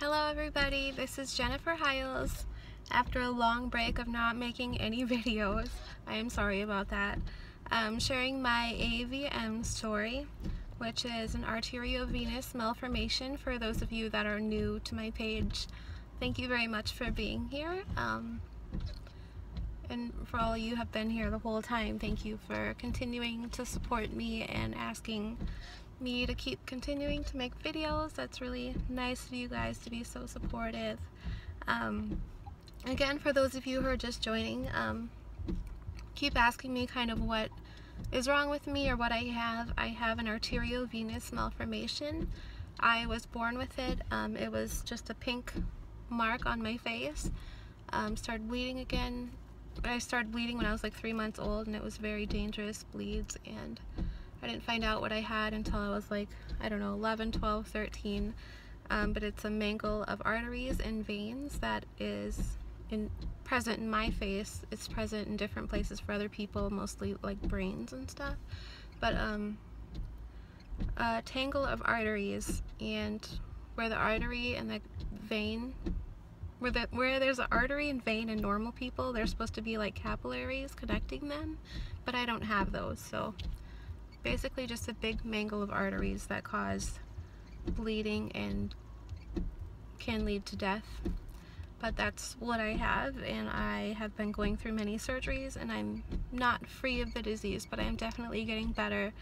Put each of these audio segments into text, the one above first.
Hello everybody, this is Jennifer Hiles. After a long break of not making any videos, I am sorry about that. I'm sharing my AVM story, which is an arteriovenous malformation for those of you that are new to my page. Thank you very much for being here. And for all you have been here the whole time, thank you for continuing to support me and asking me to keep continuing to make videos. That's really nice of you guys to be so supportive. Again, for those of you who are just joining, keep asking me kind of what is wrong with me or what I have. I have an arteriovenous malformation. I was born with it. It was just a pink mark on my face. Started bleeding again. I started bleeding when I was like 3 months old, and it was very dangerous bleeds, and I didn't find out what I had until I was like, I don't know, 11, 12, 13, but it's a mangle of arteries and veins that is present in my face. It's present in different places for other people, mostly like brains and stuff, but a tangle of arteries, and where the artery and the vein, where there's an artery and vein in normal people, there's supposed to be like capillaries connecting them, but I don't have those, so basically just a big mangle of arteries that cause bleeding and can lead to death. But that's what I have, and I have been going through many surgeries, and I'm not free of the disease, but I'm definitely getting better,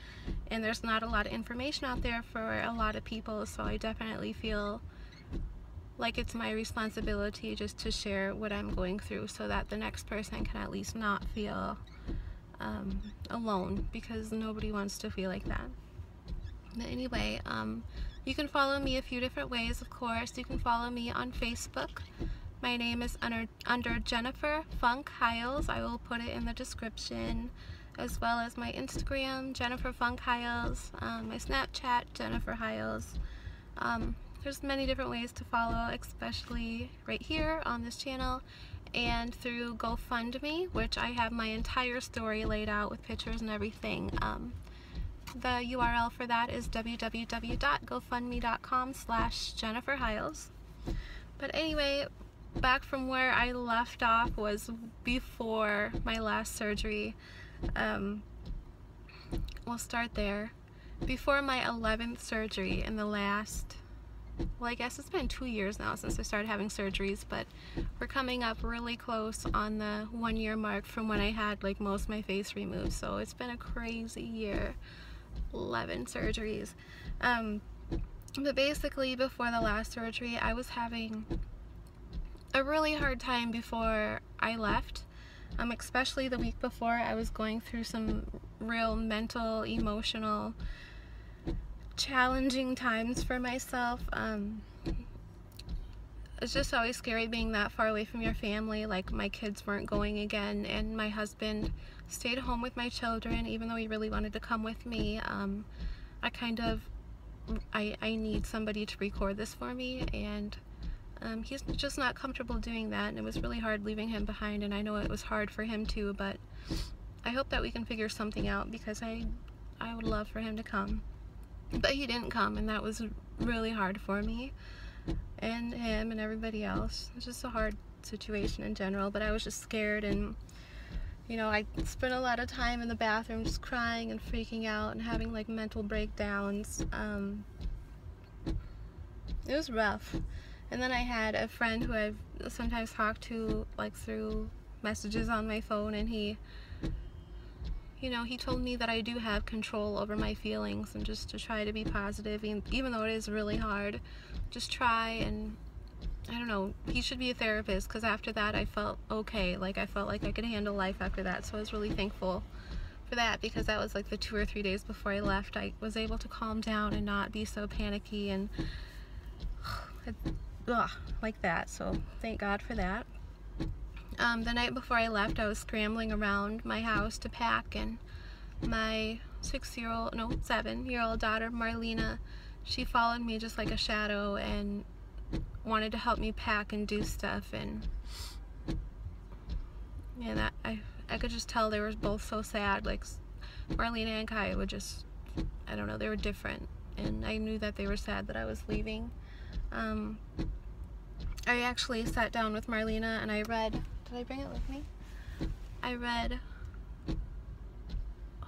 and there's not a lot of information out there for a lot of people, so I definitely feel like it's my responsibility just to share what I'm going through so that the next person can at least not feel alone, because nobody wants to feel like that. But anyway, you can follow me a few different ways, of course. You can follow me on Facebook. My name is under Jennifer Funk Hiles. I will put it in the description, as well as my Instagram, Jennifer Funk Hiles, my Snapchat, Jennifer Hiles. There's many different ways to follow, especially right here on this channel, and through GoFundMe, which I have my entire story laid out with pictures and everything. The URL for that is www.gofundme.com/Jennifer Hiles. But anyway, back from where I left off was before my last surgery. We'll start there. Before my 11th surgery in the last, well, I guess it's been 2 years now since I started having surgeries, but we're coming up really close on the 1 year mark from when I had like most of my face removed, so it's been a crazy year. 11 surgeries. But basically before the last surgery, I was having a really hard time before I left, especially the week before. I was going through some real mental, emotional, challenging times for myself. It's just always scary being that far away from your family. Like, my kids weren't going again, and my husband stayed home with my children even though he really wanted to come with me. I need somebody to record this for me, and he's just not comfortable doing that, and it was really hard leaving him behind, and I know it was hard for him too, but I hope that we can figure something out, because I would love for him to come. But he didn't come, and that was really hard for me and him and everybody else. It's just a hard situation in general, but I was just scared, and you know, I spent a lot of time in the bathroom just crying and freaking out and having like mental breakdowns. It was rough. And then I had a friend who I've sometimes talked to like through messages on my phone, and he told me that I do have control over my feelings, and just to try to be positive, even though it is really hard. Just try, and I don't know, he should be a therapist, because after that I felt okay. Like, I felt like I could handle life after that, so I was really thankful for that, because that was like the 2 or 3 days before I left. I was able to calm down and not be so panicky and like that, so thank God for that. The night before I left, I was scrambling around my house to pack, and my 7-year-old daughter, Marlena, she followed me just like a shadow and wanted to help me pack and do stuff, and yeah, I could just tell they were both so sad. Like, Marlena and Kai would just, I don't know, they were different, and I knew that they were sad that I was leaving. I actually sat down with Marlena and I read, did I bring it with me? I read,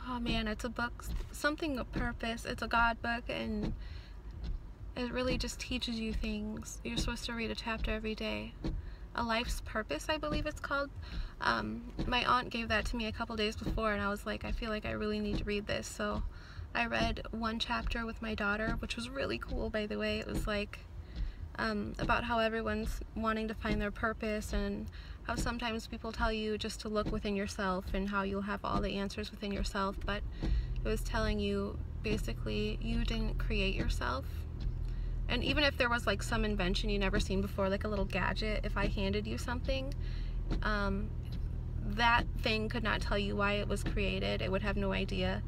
oh man, it's a book, something of purpose. It's a God book, and it really just teaches you things. You're supposed to read a chapter every day. A Life's Purpose, I believe it's called. My aunt gave that to me a couple days before, and I was like, I feel like I really need to read this. So I read one chapter with my daughter, which was really cool, by the way. It was like about how everyone's wanting to find their purpose, and how sometimes people tell you just to look within yourself and how you'll have all the answers within yourself, but it was telling you basically you didn't create yourself. And even if there was like some invention you never seen before, like a little gadget, if I handed you something, that thing could not tell you why it was created. It would have no idea.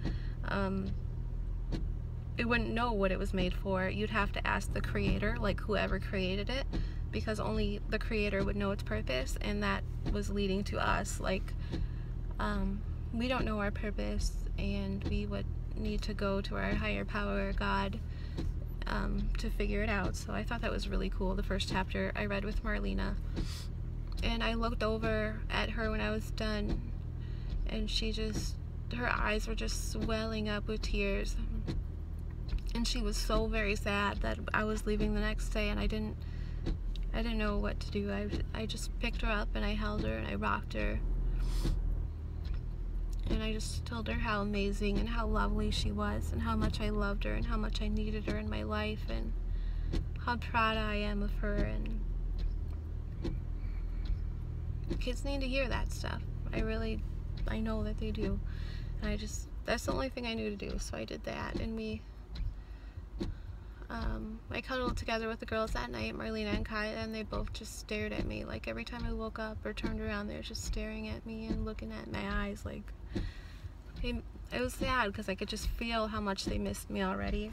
It wouldn't know what it was made for. You'd have to ask the creator, like whoever created it, because only the creator would know its purpose, and that was leading to us. Like, we don't know our purpose, and we would need to go to our higher power, God, to figure it out. So I thought that was really cool. The first chapter I read with Marlena, and I looked over at her when I was done, and her eyes were just swelling up with tears, and she was so very sad that I was leaving the next day, and I didn't know what to do. I just picked her up and I held her and I rocked her, and I just told her how amazing and how lovely she was, and how much I loved her, and how much I needed her in my life, and how proud I am of her. And kids need to hear that stuff. I know that they do. And that's the only thing I knew to do, so I did that. And I cuddled together with the girls that night, Marlena and Kaya, and they both just stared at me. Like, every time I woke up or turned around, they were just staring at me and looking at my eyes. Like, it was sad because I could just feel how much they missed me already.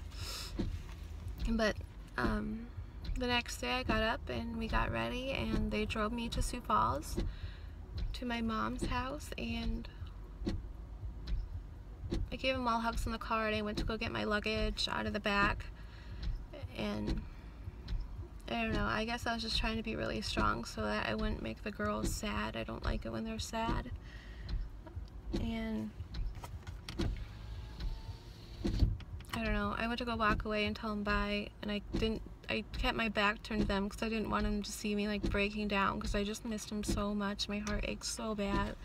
But the next day I got up and we got ready, and they drove me to Sioux Falls to my mom's house, and I gave them all hugs in the car, and I went to go get my luggage out of the back. And I don't know, I guess I was just trying to be really strong so that I wouldn't make the girls sad. I don't like it when they're sad. And I don't know, I went to go walk away and tell them bye, and I kept my back turned to them because I didn't want them to see me like breaking down, because I just missed them so much. My heart ached so bad.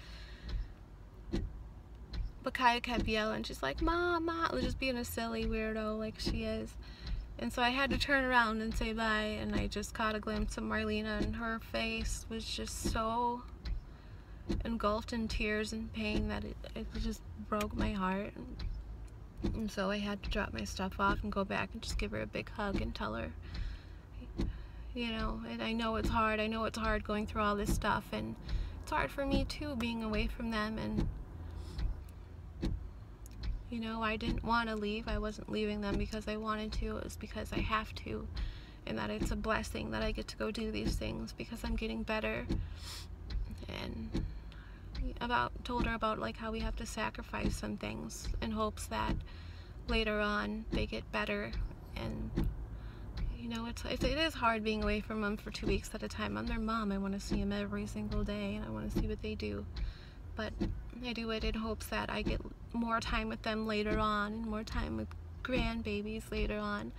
But Kaya kept yelling. She's like, Mom, Mom, just being a silly weirdo like she is. And so I had to turn around and say bye, and I just caught a glimpse of Marlena, and her face was just so engulfed in tears and pain that it just broke my heart. And so I had to drop my stuff off and go back and just give her a big hug and tell her, you know, and I know it's hard. I know it's hard going through all this stuff, and it's hard for me too, being away from them. And you know, I didn't want to leave. I wasn't leaving them because I wanted to. It was because I have to, and that it's a blessing that I get to go do these things because I'm getting better. And told her about like how we have to sacrifice some things in hopes that later on they get better. And you know, it is hard being away from them for 2 weeks at a time. I'm their mom. I want to see them every single day, and I want to see what they do. But I do it in hopes that I get more time with them later on, and more time with grandbabies later on.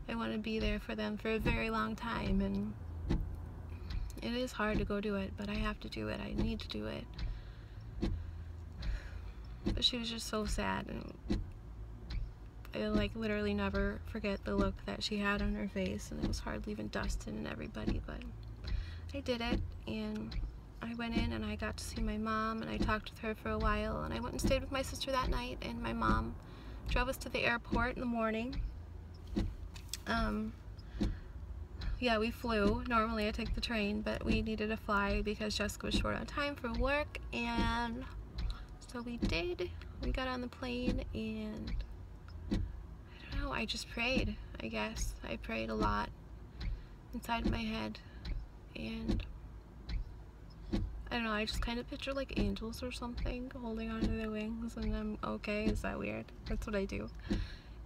I want to be there for them for a very long time, and it is hard to go do it, but I have to do it. I need to do it. But she was just so sad, and I like literally never forget the look that she had on her face, and it was hard leaving Dustin and everybody, but I did it. And I went in and I got to see my mom, and I talked with her for a while, and I went and stayed with my sister that night, and my mom drove us to the airport in the morning. Yeah, we flew. Normally I take the train, but we needed to fly because Jessica was short on time for work, and so we did. We got on the plane, and I don't know, I just prayed, I guess. I prayed a lot inside my head, and I don't know, I just kind of picture like angels or something holding onto their wings, and I'm okay. Is that weird? That's what I do.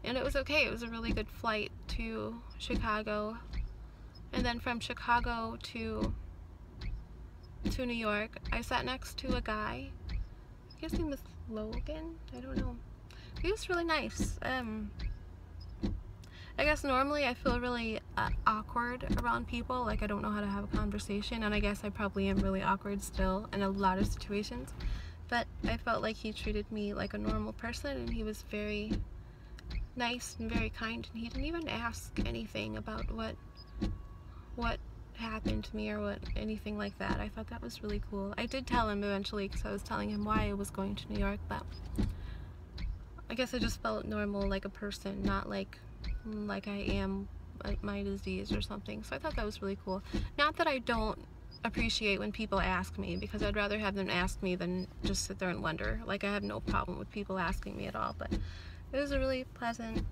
And it was okay. It was a really good flight to Chicago. And then from Chicago to New York, I sat next to a guy. I guess his name was Logan. I don't know. He was really nice. I guess normally I feel really awkward around people, like I don't know how to have a conversation, and I guess I probably am really awkward still in a lot of situations, but I felt like he treated me like a normal person, and he was very nice and very kind, and he didn't even ask anything about what happened to me or what anything like that. I thought that was really cool. I did tell him eventually, because I was telling him why I was going to New York, but I guess I just felt normal, like a person, not like I am my disease or something. So I thought that was really cool. Not that I don't appreciate when people ask me, because I'd rather have them ask me than just sit there and wonder. Like, I have no problem with people asking me at all, but it was a really pleasant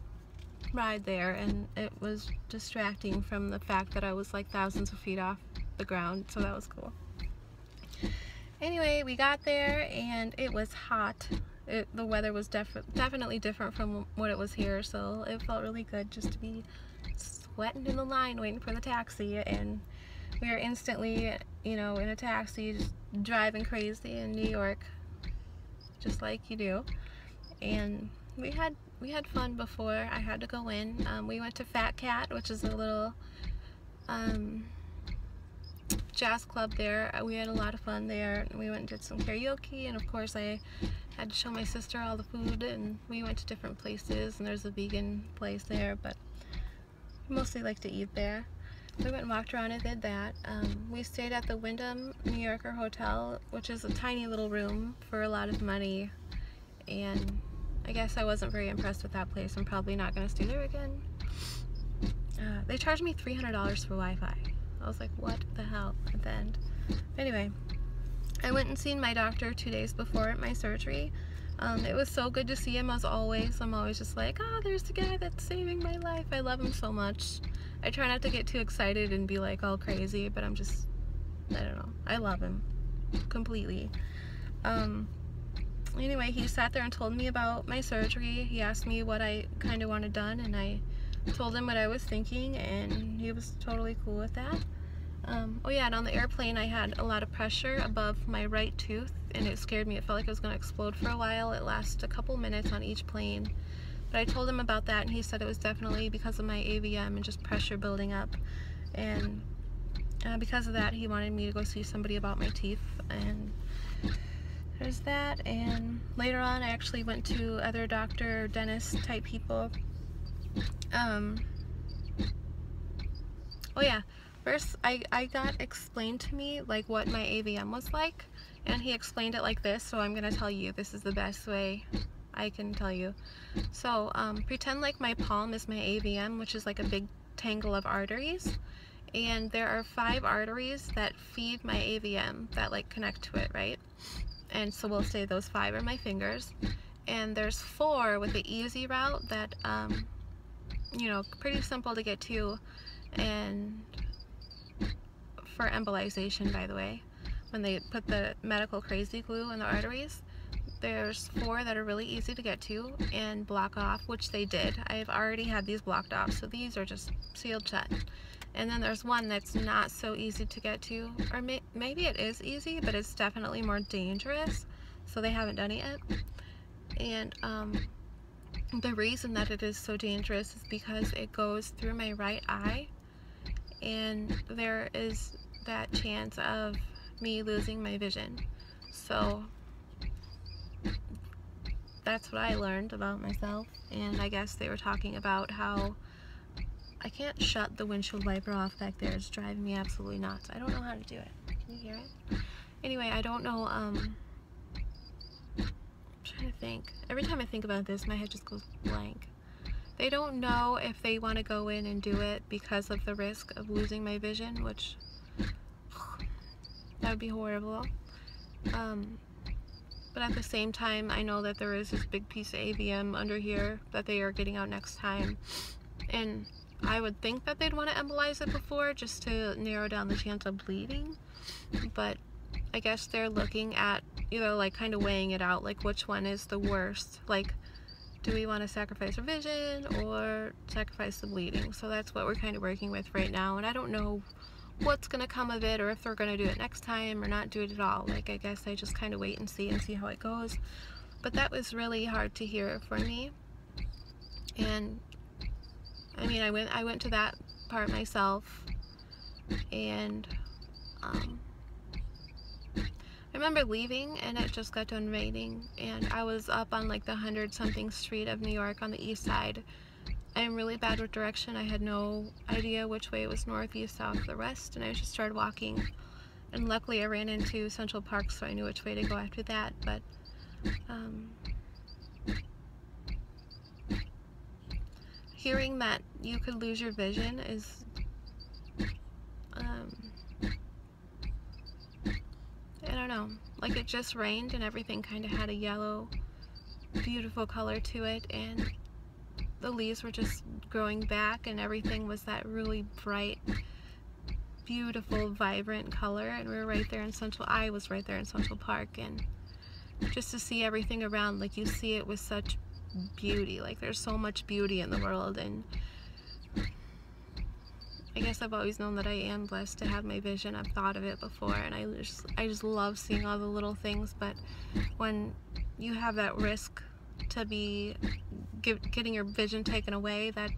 ride there, and it was distracting from the fact that I was like thousands of feet off the ground, so that was cool. Anyway, we got there and it was hot. The weather was definitely different from what it was here, so it felt really good just to be sweating in the line waiting for the taxi, and we were instantly, you know, in a taxi just driving crazy in New York, just like you do. And we had fun before I had to go in. We went to Fat Cat, which is a little jazz club there. We had a lot of fun there. We went and did some karaoke, and of course I had to show my sister all the food, and we went to different places, and there's a vegan place there, but I mostly like to eat there. We went and walked around and did that. We stayed at the Wyndham New Yorker Hotel, which is a tiny little room for a lot of money, and I guess I wasn't very impressed with that place. I'm probably not going to stay there again. They charged me $300 for Wi-Fi. I was like, what the hell at the end? Anyway, I went and seen my doctor 2 days before my surgery. It was so good to see him as always. I'm always just like, oh, there's the guy that's saving my life. I love him so much. I try not to get too excited and be like all crazy, but I'm just, I don't know. I love him completely. Anyway, he sat there and told me about my surgery. He asked me what I kind of wanted done, and I told him what I was thinking, and he was totally cool with that. Oh yeah, and on the airplane I had a lot of pressure above my right tooth, and it scared me. It felt like it was going to explode for a while. It lasted a couple minutes on each plane. But I told him about that, and he said it was definitely because of my AVM and just pressure building up. And because of that, he wanted me to go see somebody about my teeth, and there's that. And later on I actually went to other doctor, dentist type people. Oh yeah, first I got explained to me like what my AVM was like, and he explained it like this, so I'm gonna tell you. This is the best way I can tell you. So pretend like my palm is my AVM, which is like a big tangle of arteries, and there are 5 arteries that feed my AVM that like connect to it, right? And so we'll say those 5 are my fingers, and there's 4 with the easy route that you know, pretty simple to get to, and for embolization, by the way, when they put the medical crazy glue in the arteries, there's 4 that are really easy to get to and block off, which they did. I've already had these blocked off, so these are just sealed shut. And then there's 1 that's not so easy to get to, or maybe it is easy, but it's definitely more dangerous, so they haven't done it yet. And the reason that it is so dangerous is because it goes through my right eye, and there is that chance of me losing my vision. So that's what I learned about myself. And I guess they were talking about how I can't shut the windshield wiper off back there. It's driving me absolutely nuts. I don't know how to do it. Can you hear it? Anyway, I don't know, I'm trying to think. Every time I think about this, my head just goes blank. They don't know if they want to go in and do it because of the risk of losing my vision, which that would be horrible. But at the same time, I know that there is this big piece of AVM under here that they are getting out next time, and I would think that they'd want to embolize it before, just to narrow down the chance of bleeding. But I guess they're looking at either like kind of weighing it out, like which one is the worst. Like do we want to sacrifice our vision or sacrifice the bleeding? So that's what we're kind of working with right now, and I don't know what's going to come of it, or if they're going to do it next time or not do it at all. Like, I guess I just kind of wait and see how it goes. But that was really hard to hear for me. And I mean, I went to that part myself, and I remember leaving and it just got done raining, and I was up on like the 100-something street of New York on the east side. I'm really bad with direction. I had no idea which way it was, north, east, south, the west, and I just started walking. And luckily I ran into Central Park, so I knew which way to go after that. But hearing that you could lose your vision is I don't know, like, it just rained and everything kind of had a yellow, beautiful color to it, and the leaves were just growing back, and everything was that really bright, beautiful, vibrant color. And we were right there in I was right there in Central Park, and just to see everything around, like, you see it with such beauty. Like, there's so much beauty in the world, and I guess I've always known that I am blessed to have my vision. I've thought of it before, and I just love seeing all the little things. But when you have that risk to be getting your vision taken away, that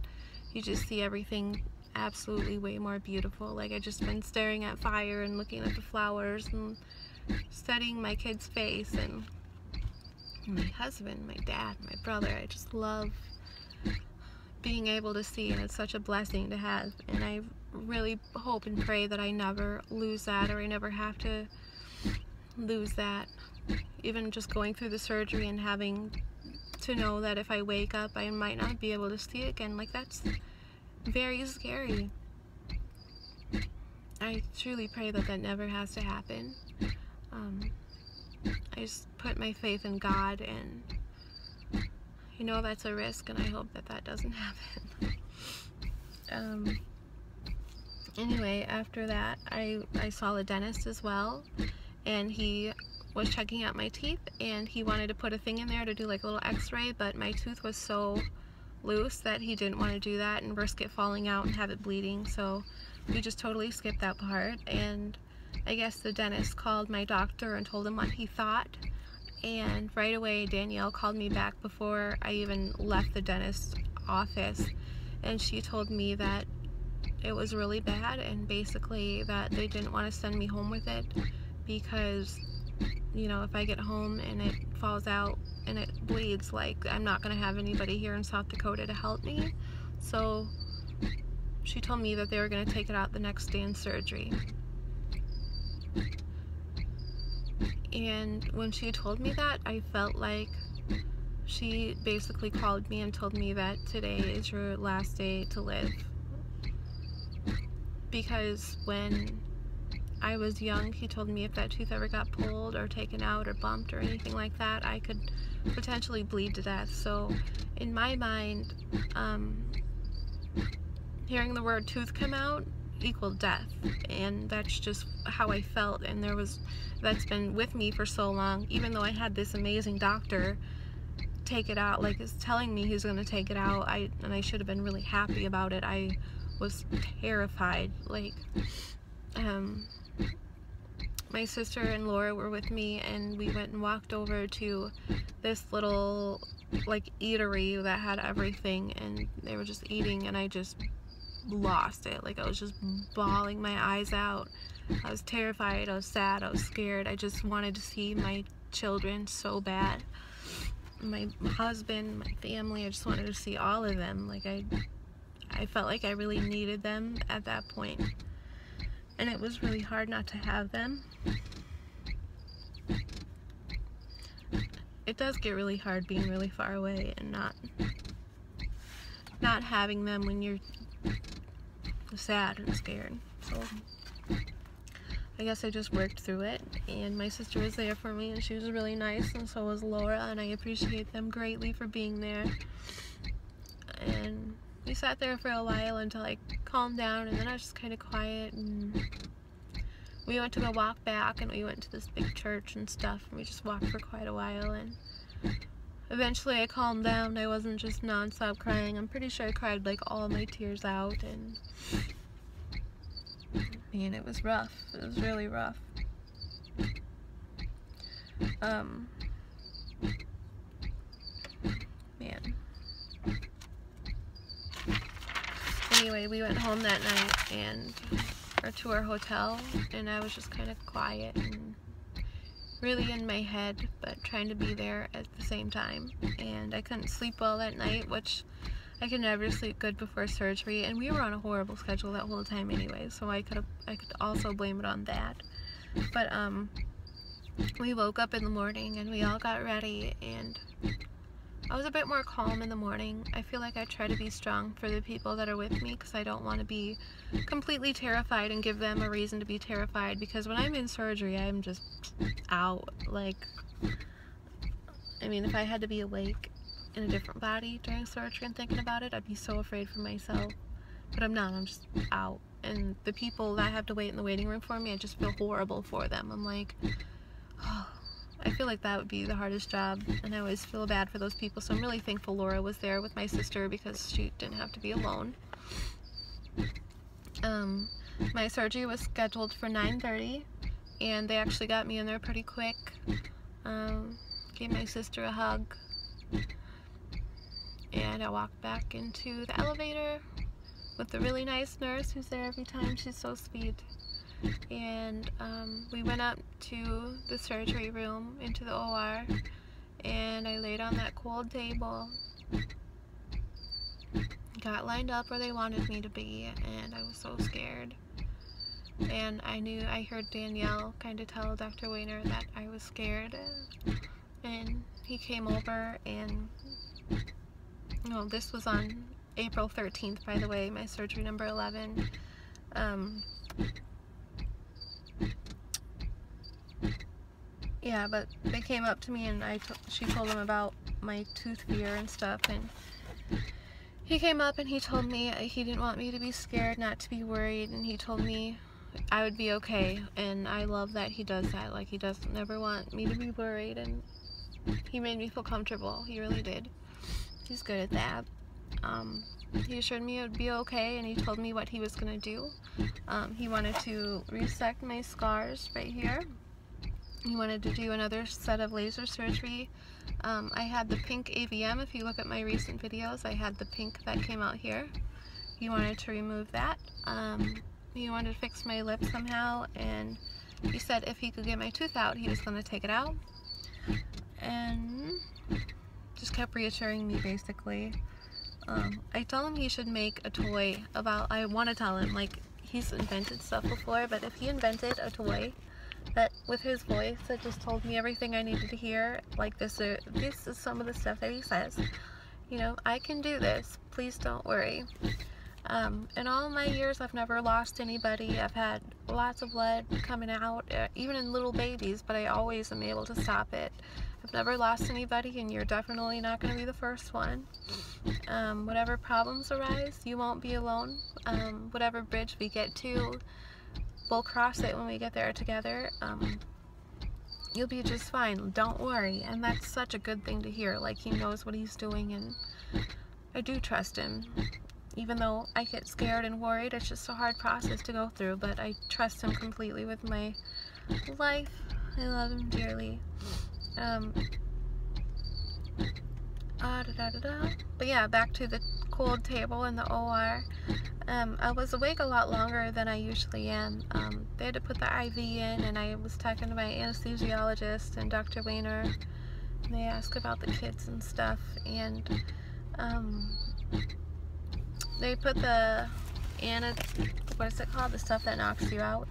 you just see everything absolutely way more beautiful. Like, I just been staring at fire and looking at the flowers and studying my kid's face and my husband, my dad, my brother. I just love being able to see, and it's such a blessing to have. And I really hope and pray that I never lose that, or I never have to lose that. Even just going through the surgery and having to know that if I wake up I might not be able to see it again, like, that's very scary. I truly pray that that never has to happen. I just put my faith in God, and you know that's a risk, and I hope that that doesn't happen. Anyway, after that, I saw a dentist as well, and he was checking out my teeth, and he wanted to put a thing in there to do like a little x-ray, but my tooth was so loose that he didn't want to do that and risk it falling out and have it bleeding, so we just totally skipped that part. And I guess the dentist called my doctor and told him what he thought, and right away Danielle called me back before I even left the dentist's office, and she told me that it was really bad, and basically that they didn't want to send me home with it because, you know, if I get home and it falls out and it bleeds, like, I'm not going to have anybody here in South Dakota to help me. So she told me that they were going to take it out the next day in surgery. And when she told me that, I felt like she basically called me and told me that today is your last day to live. Because when I was young, he told me if that tooth ever got pulled or taken out or bumped or anything like that, I could potentially bleed to death. So in my mind, hearing the word tooth come out equaled death, and that's just how I felt. And that's been with me for so long, even though I had this amazing doctor take it out, like, is telling me he's going to take it out, and I should have been really happy about it. I was terrified. Like, my sister and Laura were with me, and we went and walked over to this little, like, eatery that had everything, and they were just eating, and I just lost it. Like, I was just bawling my eyes out. I was terrified, I was sad, I was scared. I just wanted to see my children so bad. My husband, my family, I just wanted to see all of them. Like, I felt like I really needed them at that point. And it was really hard not to have them. It does get really hard being really far away and not having them when you're sad and scared. So I guess I just worked through it, and my sister was there for me, and she was really nice, and so was Laura, and I appreciate them greatly for being there. And we sat there for a while until I calmed down, and then I was just kind of quiet, and we went to go walk back, and we went to this big church and stuff, and we just walked for quite a while, and eventually I calmed down. I wasn't just non-stop crying. I'm pretty sure I cried like all of my tears out, and man, it was rough. It was really rough. Man. Anyway, we went home that night or to our hotel, and I was just kind of quiet and really in my head, but trying to be there at the same time. And I couldn't sleep well that night, which I could never sleep good before surgery, and we were on a horrible schedule that whole time anyway, so I could also blame it on that. But we woke up in the morning and we all got ready, and I was a bit more calm in the morning. I feel like I try to be strong for the people that are with me, because I don't want to be completely terrified and give them a reason to be terrified, because when I'm in surgery, I'm just out. Like, I mean, if I had to be awake in a different body during surgery and thinking about it, I'd be so afraid for myself. But I'm not. I'm just out. And the people that have to wait in the waiting room for me, I just feel horrible for them. I'm like, oh, I feel like that would be the hardest job, and I always feel bad for those people. So I'm really thankful Laura was there with my sister, because she didn't have to be alone. My surgery was scheduled for 9:30, and they actually got me in there pretty quick. Gave my sister a hug, and I walked back into the elevator with the really nice nurse who's there every time. She's so sweet. And we went up to the surgery room, into the OR, and I laid on that cold table, got lined up where they wanted me to be, and I was so scared. And I heard Danielle kind of tell Dr. Weiner that I was scared, and he came over, and this was on April 13th, by the way, my surgery number 11. Yeah, but they came up to me, and she told them about my tooth fear and stuff, and he came up and he told me he didn't want me to be scared, not to be worried, and he told me I would be okay, and I love that he does that. Like, he doesn't never want me to be worried, and he made me feel comfortable. He really did. He's good at that. He assured me it would be okay, and he told me what he was going to do. He wanted to resect my scars right here. He wanted to do another set of laser surgery. I had the pink AVM. If you look at my recent videos, I had the pink that came out here. He wanted to remove that. He wanted to fix my lip somehow, and he said if he could get my tooth out, he was going to take it out. And just kept reassuring me, basically. I told him he should make a toy about, I want to tell him, like, he's invented stuff before, but if he invented a toy that with his voice that just told me everything I needed to hear, like this is some of the stuff that he says, I can do this, please don't worry. In all my years, I've never lost anybody. I've had lots of blood coming out, even in little babies, but I always am able to stop it. I've never lost anybody, and you're definitely not going to be the first one. Whatever problems arise, you won't be alone. Whatever bridge we get to, we'll cross it when we get there together. You'll be just fine, don't worry. And that's such a good thing to hear, like he knows what he's doing, and I do trust him. Even though I get scared and worried, it's just a hard process to go through, but I trust him completely with my life. I love him dearly. But yeah, back to the cold table in the OR. I was awake a lot longer than I usually am. They had to put the IV in, and I was talking to my anesthesiologist and Dr. Weiner, and they asked about the kids and stuff, and they put the what is it called? The stuff that knocks you out.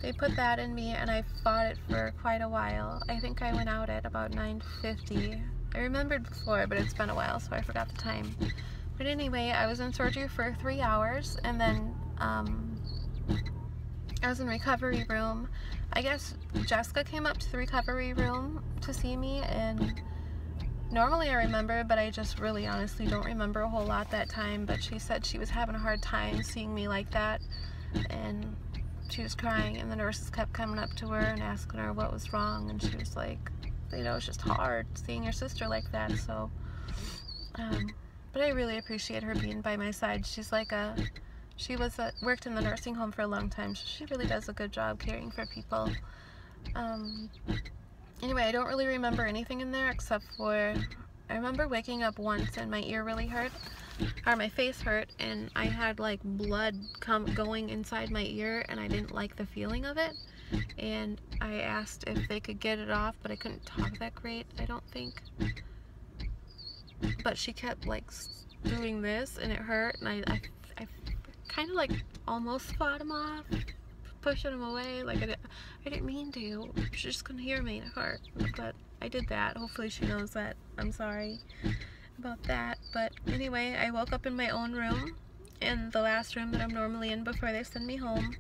They put that in me, and I fought it for quite a while. I think I went out at about 9:50. I remembered before, but it's been a while, so I forgot the time. But anyway, I was in surgery for 3 hours, and then I was in recovery room. I guess Jessica came up to the recovery room to see me, and normally I remember, but I just really honestly don't remember a whole lot that time. But she said she was having a hard time seeing me like that, and she was crying, and the nurses kept coming up to her and asking her what was wrong, and she was like, you know, it's just hard seeing your sister like that. So but I really appreciate her being by my side. She's like worked in the nursing home for a long time, so she really does a good job caring for people. Anyway, I don't really remember anything in there except for I remember waking up once and my ear really hurt, or my face hurt, and I had like blood going inside my ear, and I didn't like the feeling of it. And I asked if they could get it off, but I couldn't talk that great, I don't think. But she kept like doing this, and it hurt, and I kind of like almost fought him off, pushing him away. Like I didn't mean to. She just couldn't hear me, and it hurt. But I did that. Hopefully she knows that. I'm sorry about that. But anyway, I woke up in my own room, in the last room that I'm normally in before they send me home,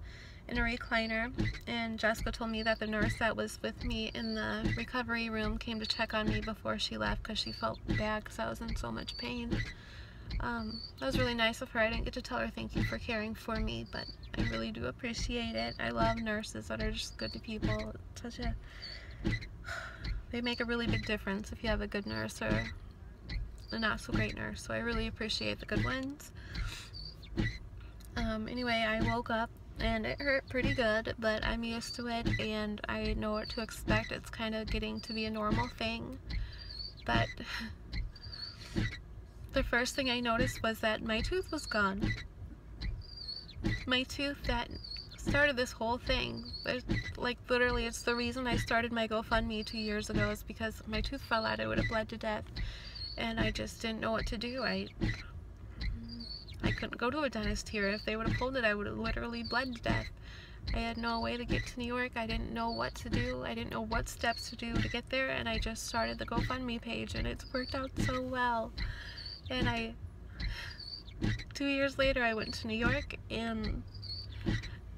in a recliner, and Jessica told me that the nurse that was with me in the recovery room came to check on me before she left because she felt bad because I was in so much pain. That was really nice of her. I didn't get to tell her thank you for caring for me, but I really do appreciate it. I love nurses that are just good to people. They make a really big difference if you have a good nurse or a not so great nurse, so I really appreciate the good ones. Anyway, I woke up and it hurt pretty good, but I'm used to it and I know what to expect. It's kind of getting to be a normal thing. But the first thing I noticed was that my tooth was gone. My tooth that started this whole thing. Like literally, it's the reason I started my GoFundMe 2 years ago, is because my tooth fell out. I would have bled to death, and I just didn't know what to do. I couldn't go to a dentist here. If they would have pulled it, I would have literally bled to death. I had no way to get to New York. I didn't know what to do. I didn't know what steps to do to get there, and I just started the GoFundMe page, and it's worked out so well. And 2 years later, I went to New York, and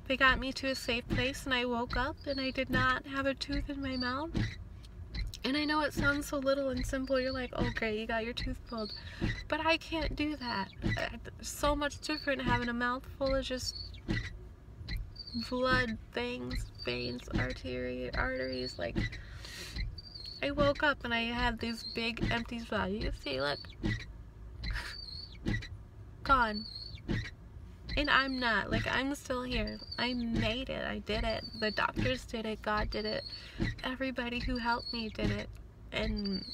they got me to a safe place, and I woke up, and I did not have a tooth in my mouth. And I know it sounds so little and simple. You're like, okay, you got your tooth pulled. But I can't do that. It's so much different having a mouth full of just blood things, veins, arteries. Like, I woke up and I had these big empty spots. You see, look. Gone. And I'm not. Like, I'm still here. I made it. I did it. The doctors did it. God did it. Everybody who helped me did it. And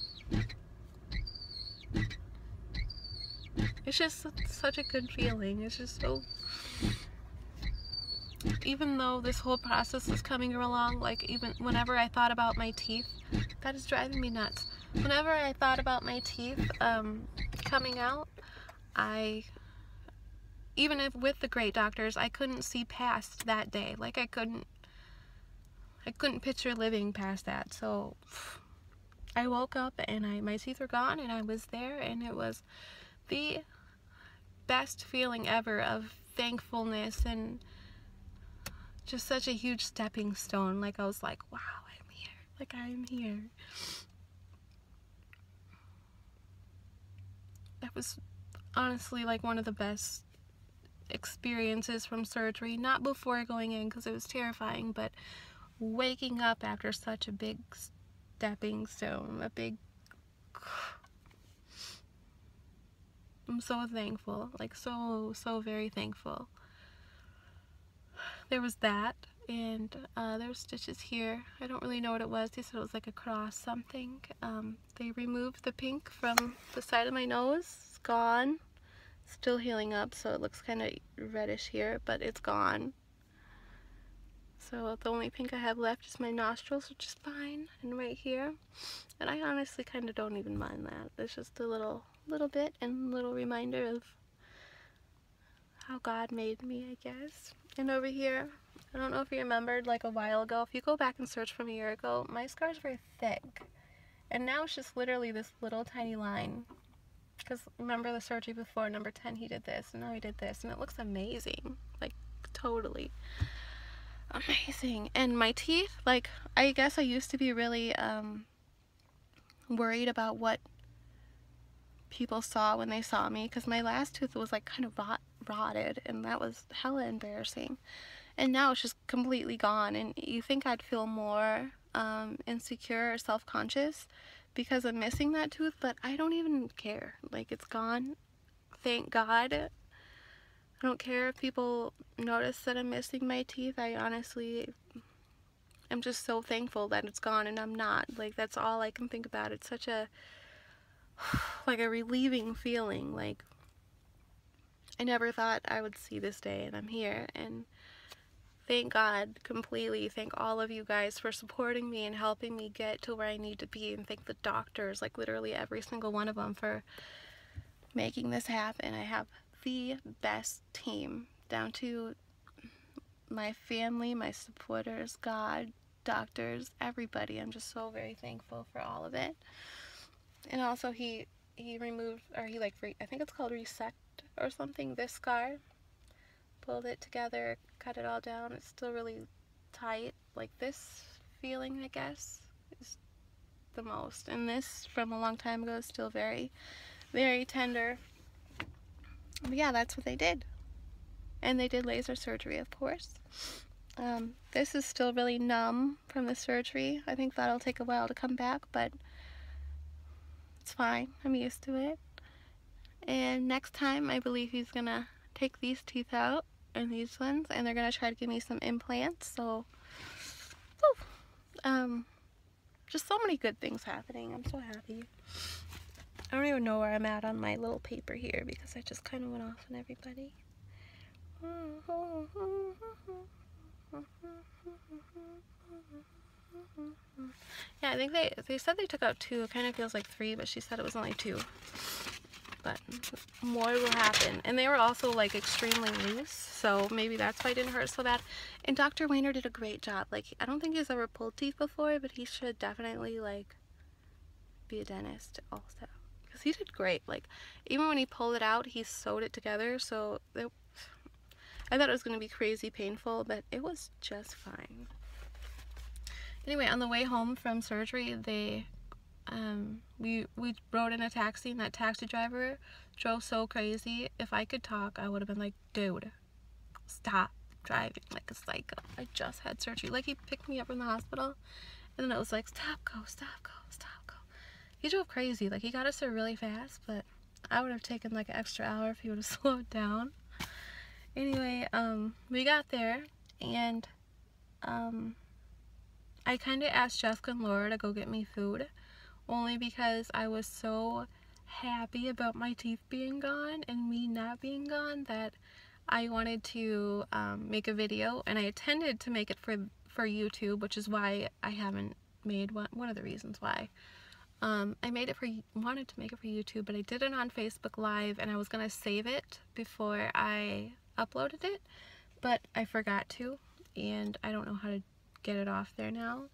it's just such a good feeling. It's just so... Even though this whole process is coming along, like, even whenever I thought about my teeth, that is driving me nuts. Whenever I thought about my teeth coming out, even if with the great doctors, I couldn't see past that day. Like, I couldn't picture living past that. So I woke up and my teeth were gone, and I was there, and it was the best feeling ever of thankfulness and just such a huge stepping stone. Like, I was like, wow, I'm here. Like, I'm here. That was honestly like one of the best experiences from surgery. Not before going in, because it was terrifying, but waking up after such a big stepping stone, I'm so thankful, like so very thankful. There was that, and there were stitches here. I don't really know what it was. They said it was like a cross something. They removed the pink from the side of my nose. It's gone. Still healing up, so it looks kind of reddish here, but it's gone. So the only pink I have left is my nostrils, which is fine, and right here. And I honestly kind of don't even mind that. It's just a little bit, and a little reminder of how God made me, I guess. And over here, I don't know if you remembered, like a while ago, if you go back and search from a year ago, my scars were thick. And now it's just literally this little tiny line. Because remember the surgery before, number 10, he did this, and now he did this, and it looks amazing. Like, totally amazing. And my teeth, like, I guess I used to be really worried about what people saw when they saw me, because my last tooth was like kind of rotted, and that was hella embarrassing. And now it's just completely gone, and you think I'd feel more insecure or self-conscious because I'm missing that tooth, but I don't even care. Like, it's gone. Thank God. I don't care if people notice that I'm missing my teeth. I honestly am just so thankful that it's gone and I'm not. Like, that's all I can think about. It's such a, like, a relieving feeling. Like, I never thought I would see this day, and I'm here, and thank God completely. Thank all of you guys for supporting me and helping me get to where I need to be, and thank the doctors, like literally every single one of them, for making this happen. I have the best team, down to my family, my supporters, God, doctors, everybody. I'm just so very thankful for all of it. And also he removed, or he like, I think it's called resect or something, this scar. Pulled it together, cut it all down. It's still really tight. Like, this feeling, I guess, is the most. And this from a long time ago is still very, very tender. But yeah, that's what they did. And they did laser surgery, of course. This is still really numb from the surgery. I think that'll take a while to come back, but it's fine. I'm used to it. And next time, I believe he's gonna take these teeth out and these ones, and they're gonna try to give me some implants. So, just so many good things happening. I'm so happy. I don't even know where I'm at on my little paper here because I just kind of went off on everybody. Yeah, I think they said they took out 2. It kind of feels like 3, but she said it was only 2. But more will happen. And they were also like extremely loose, so maybe that's why it didn't hurt so bad. And Dr. Weiner did a great job. Like, I don't think he's ever pulled teeth before, but he should definitely like be a dentist also, because he did great. Like, even when he pulled it out, he sewed it together, so I thought it was going to be crazy painful, but it was just fine. Anyway, on the way home from surgery, we rode in a taxi, and that taxi driver drove so crazy. If I could talk, I would have been like, dude, stop driving like a psycho. I just had surgery. Like, he picked me up from the hospital, and then it was like, stop, go, stop, go, stop, go. He drove crazy. Like, he got us there really fast, but I would have taken like an extra hour if he would have slowed down. Anyway, we got there, and I kind of asked Jessica and Laura to go get me food, only because I was so happy about my teeth being gone and me not being gone that I wanted to make a video, and I intended to make it for YouTube, which is why I haven't made one of the reasons why. I wanted to make it for YouTube, but I did it on Facebook Live, and I was gonna save it before I uploaded it, but I forgot to, and I don't know how to get it off there now.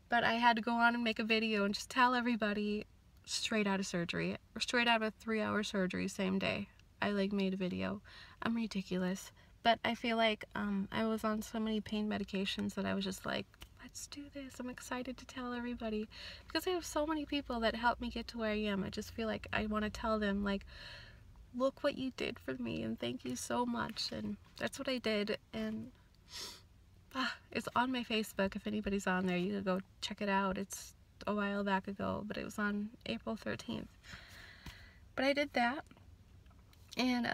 But I had to go on and make a video and just tell everybody straight out of surgery, or straight out of a 3-hour surgery, same day. I like made a video. I'm ridiculous, but I feel like I was on so many pain medications that I was just like, let's do this. I'm excited to tell everybody, because I have so many people that helped me get to where I am. I just feel like I want to tell them, like, look what you did for me, and thank you so much. And that's what I did. And it's on my Facebook. If anybody's on there, you could go check it out. It's a while back ago, but it was on April 13th. But I did that, and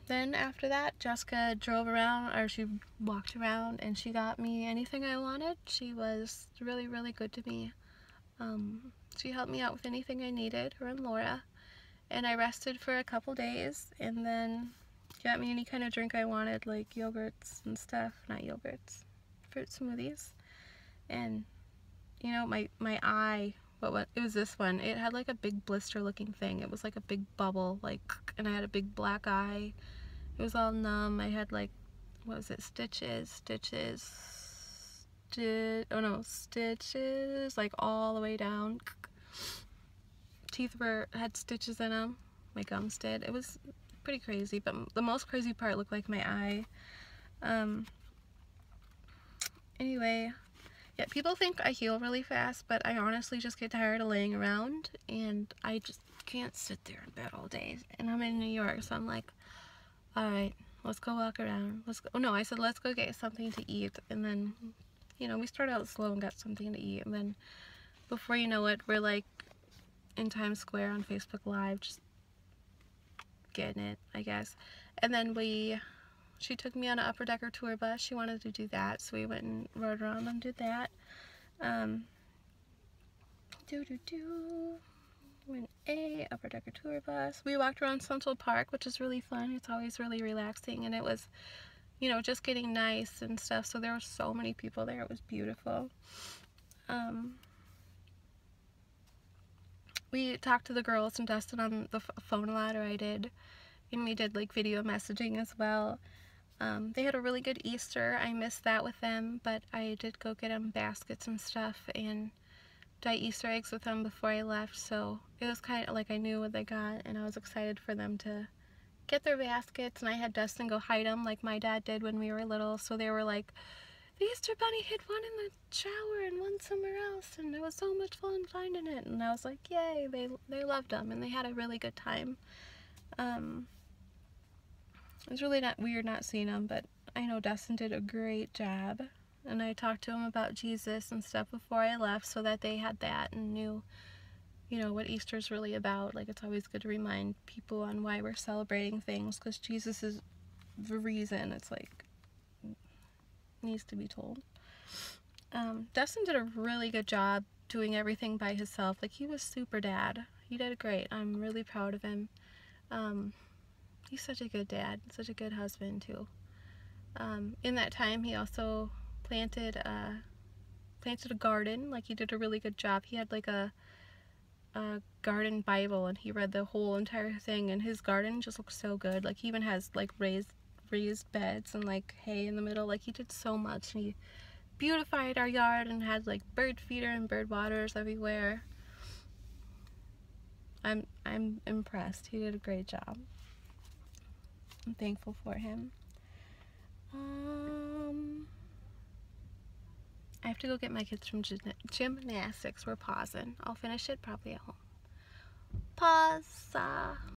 then after that, Jessica drove around, or she walked around, and she got me anything I wanted. She was really, really good to me. She helped me out with anything I needed, her and Laura, and I rested for a couple days, and then got me any kind of drink I wanted, like yogurts and stuff. Not yogurts, fruit smoothies. And you know, my eye, it was this one. It had like a big blister looking thing. It was like a big bubble, like, and I had a big black eye. It was all numb. I had like, what was it, stitches, like all the way down. Teeth had stitches in them. My gums did. It was pretty crazy, but the most crazy part looked like my eye. Anyway, yeah, people think I heal really fast, but I honestly just get tired of laying around, and I just can't sit there in bed all day. And I'm in New York, so I'm like, alright, let's go walk around. Let's go. Oh no, I said let's go get something to eat, and then you know, we started out slow and got something to eat, and then before you know it, we're like in Times Square on Facebook Live, just getting it, I guess. And then she took me on an upper decker tour bus. She wanted to do that, so we went and rode around and did that. Went upper decker tour bus. We walked around Central Park, which is really fun. It's always really relaxing, and it was, you know, just getting nice and stuff. So there were so many people there. It was beautiful. We talked to the girls and Dustin on the phone a lot, or I did, and we did like video messaging as well. They had a really good Easter. I missed that with them, but I did go get them baskets and stuff and dye Easter eggs with them before I left, so it was kind of like I knew what they got, and I was excited for them to get their baskets, and I had Dustin go hide them like my dad did when we were little, so they were like, the Easter Bunny hid one in the shower and one somewhere else, and it was so much fun finding it, and I was like, yay, they loved them, and they had a really good time. It was really not weird not seeing them, but I know Dustin did a great job, and I talked to him about Jesus and stuff before I left so that they had that and knew, you know, what Easter's really about. Like, it's always good to remind people on why we're celebrating things, because Jesus is the reason. It's like, needs to be told. Dustin did a really good job doing everything by himself. Like, he was super dad. He did great. I'm really proud of him. He's such a good dad, such a good husband too. In that time, he also planted a garden. Like, he did a really good job. He had like a garden Bible, and he read the whole entire thing, and his garden just looks so good. Like, he even has like raised beds and like hay in the middle. Like, he did so much. He beautified our yard and had like bird feeder and bird waters everywhere. I'm impressed. He did a great job. I'm thankful for him. I have to go get my kids from gymnastics. We're pausing. I'll finish it probably at home. Pause.